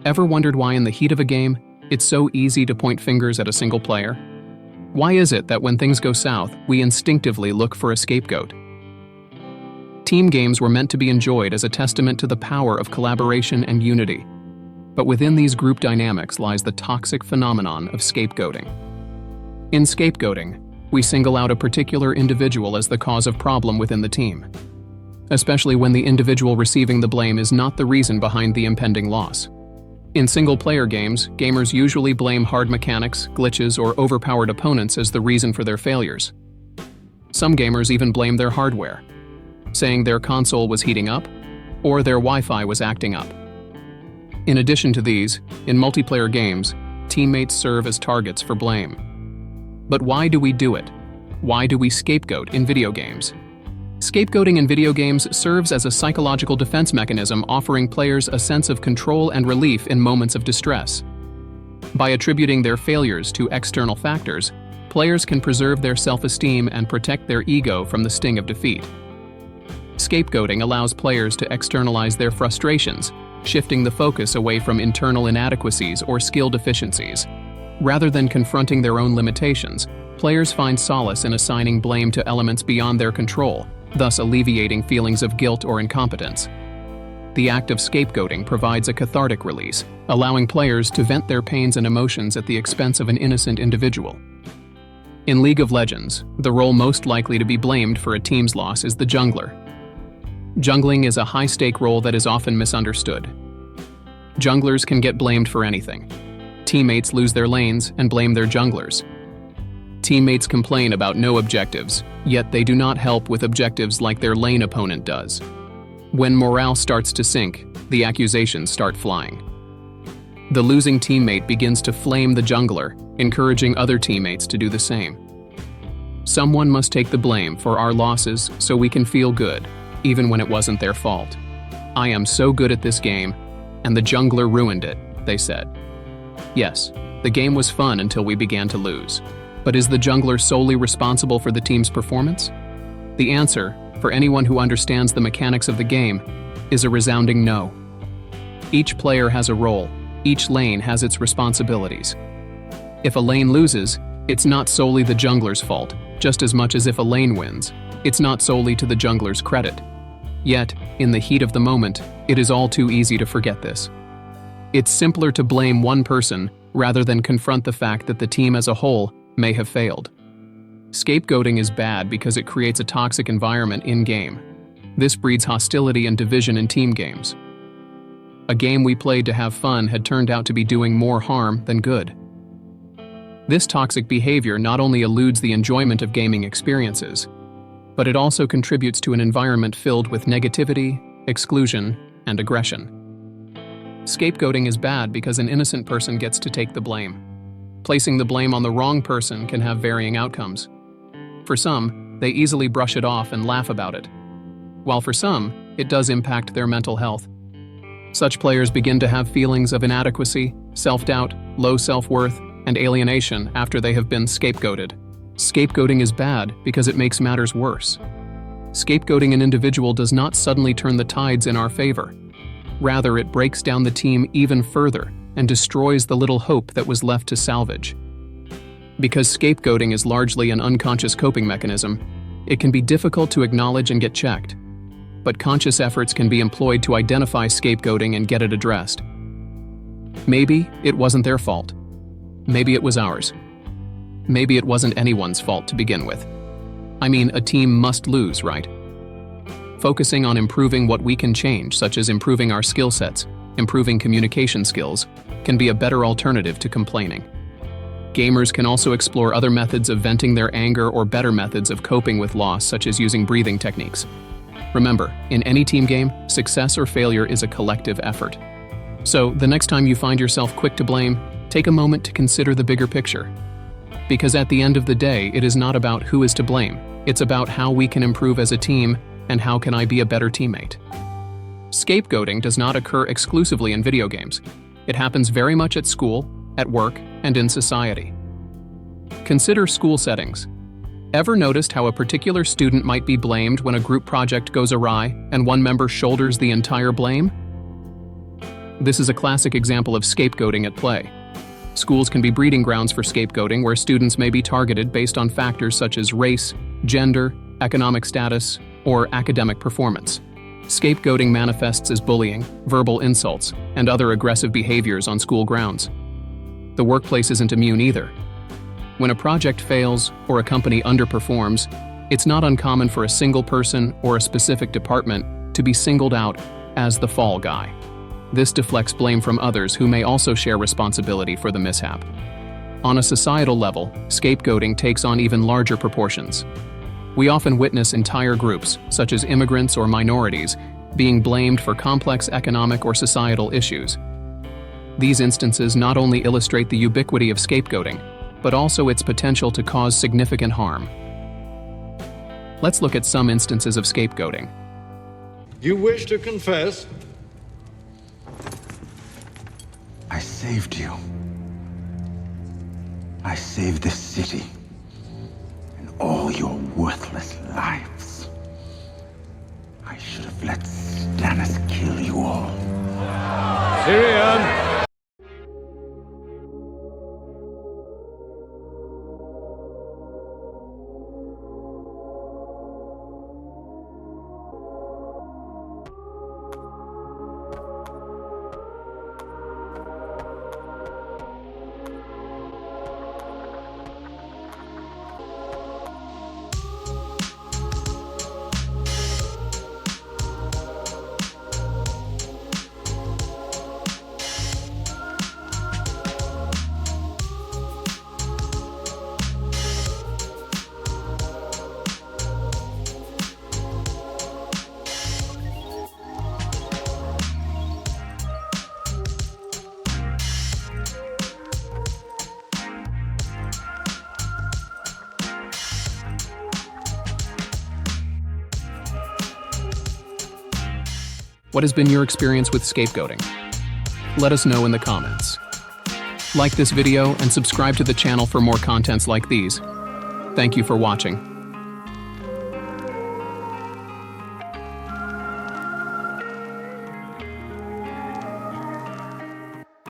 Ever wondered why in the heat of a game, it's so easy to point fingers at a single player? Why is it that when things go south, we instinctively look for a scapegoat? Team games were meant to be enjoyed as a testament to the power of collaboration and unity. But within these group dynamics lies the toxic phenomenon of scapegoating. In scapegoating, we single out a particular individual as the cause of problem within the team, especially when the individual receiving the blame is not the reason behind the impending loss. In single-player games, gamers usually blame hard mechanics, glitches, or overpowered opponents as the reason for their failures. Some gamers even blame their hardware, saying their console was heating up or their Wi-Fi was acting up. In addition to these, in multiplayer games, teammates serve as targets for blame. But why do we do it? Why do we scapegoat in video games? Scapegoating in video games serves as a psychological defense mechanism, offering players a sense of control and relief in moments of distress. By attributing their failures to external factors, players can preserve their self-esteem and protect their ego from the sting of defeat. Scapegoating allows players to externalize their frustrations, shifting the focus away from internal inadequacies or skill deficiencies. Rather than confronting their own limitations, players find solace in assigning blame to elements beyond their control, thus alleviating feelings of guilt or incompetence. The act of scapegoating provides a cathartic release, allowing players to vent their pains and emotions at the expense of an innocent individual. In League of Legends, the role most likely to be blamed for a team's loss is the jungler. Jungling is a high-stake role that is often misunderstood. Junglers can get blamed for anything. Teammates lose their lanes and blame their junglers. Teammates complain about no objectives, yet they do not help with objectives like their lane opponent does. When morale starts to sink, the accusations start flying. The losing teammate begins to flame the jungler, encouraging other teammates to do the same. Someone must take the blame for our losses so we can feel good, even when it wasn't their fault. I am so good at this game, and the jungler ruined it, they said. Yes, the game was fun until we began to lose. But is the jungler solely responsible for the team's performance? The answer, for anyone who understands the mechanics of the game, is a resounding no. Each player has a role, each lane has its responsibilities. If a lane loses, it's not solely the jungler's fault, just as much as if a lane wins, it's not solely to the jungler's credit. Yet, in the heat of the moment, it is all too easy to forget this. It's simpler to blame one person rather than confront the fact that the team as a whole may have failed. Scapegoating is bad because it creates a toxic environment in-game. This breeds hostility and division in team games. A game we played to have fun had turned out to be doing more harm than good. This toxic behavior not only eludes the enjoyment of gaming experiences, but it also contributes to an environment filled with negativity, exclusion, and aggression. Scapegoating is bad because an innocent person gets to take the blame. Placing the blame on the wrong person can have varying outcomes. For some, they easily brush it off and laugh about it, while for some, it does impact their mental health. Such players begin to have feelings of inadequacy, self-doubt, low self-worth, and alienation after they have been scapegoated. Scapegoating is bad because it makes matters worse. Scapegoating an individual does not suddenly turn the tides in our favor. Rather, it breaks down the team even further and destroys the little hope that was left to salvage. Because scapegoating is largely an unconscious coping mechanism, it can be difficult to acknowledge and get checked. But conscious efforts can be employed to identify scapegoating and get it addressed. Maybe it wasn't their fault. Maybe it was ours. Maybe it wasn't anyone's fault to begin with. I mean, a team must lose, right? Focusing on improving what we can change, such as improving our skill sets, improving communication skills, can be a better alternative to complaining. Gamers can also explore other methods of venting their anger or better methods of coping with loss, such as using breathing techniques. Remember, in any team game, success or failure is a collective effort. So, the next time you find yourself quick to blame, take a moment to consider the bigger picture. Because at the end of the day, it is not about who is to blame. It's about how we can improve as a team and how can I be a better teammate. Scapegoating does not occur exclusively in video games. It happens very much at school, at work, and in society. Consider school settings. Ever noticed how a particular student might be blamed when a group project goes awry and one member shoulders the entire blame? This is a classic example of scapegoating at play. Schools can be breeding grounds for scapegoating where students may be targeted based on factors such as race, gender, economic status, or academic performance. Scapegoating manifests as bullying, verbal insults, and other aggressive behaviors on school grounds. The workplace isn't immune either. When a project fails or a company underperforms, it's not uncommon for a single person or a specific department to be singled out as the fall guy. This deflects blame from others who may also share responsibility for the mishap. On a societal level, scapegoating takes on even larger proportions. We often witness entire groups, such as immigrants or minorities, being blamed for complex economic or societal issues. These instances not only illustrate the ubiquity of scapegoating, but also its potential to cause significant harm. Let's look at some instances of scapegoating. You wish to confess? I saved you. I saved this city and all your worthless lives. I should have let Stannis kill you all. Tyrion! What has been your experience with scapegoating? Let us know in the comments. Like this video and subscribe to the channel for more contents like these. Thank you for watching.